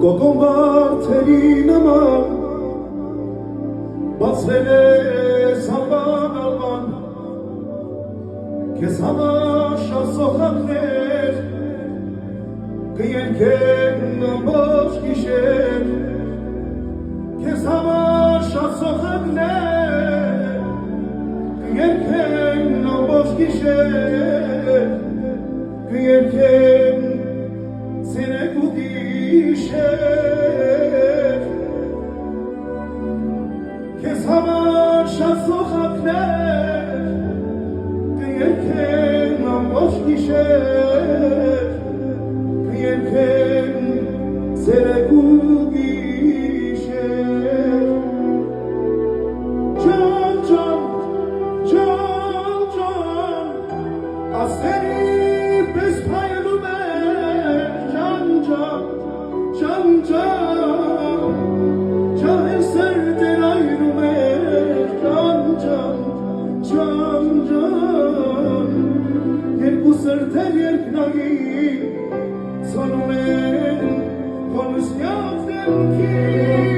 Կոկոն վարդերի նման բացվել ես հալվան ալվան Քեզ համար շատ սոխակներ կերքեն ամբողջ գիշեր Քեզ համար շատ սոխակներ կերքեն ամբողջ գիշեր կերքեն ցերեկ ու գիշեր Քեզ համար շատ սոխակներ կերքեն ամբողջ գիշեր կերքեն ցերեկ ու գիշեր Ջան ջան ջան ջան ասերի պես փայլում է ջան ջան ջան ջան ջան սրտեր այրում է ջան ջան ջան ջան երկու սրտեր երկնագի ցանում են հոնուսյալ դեմքի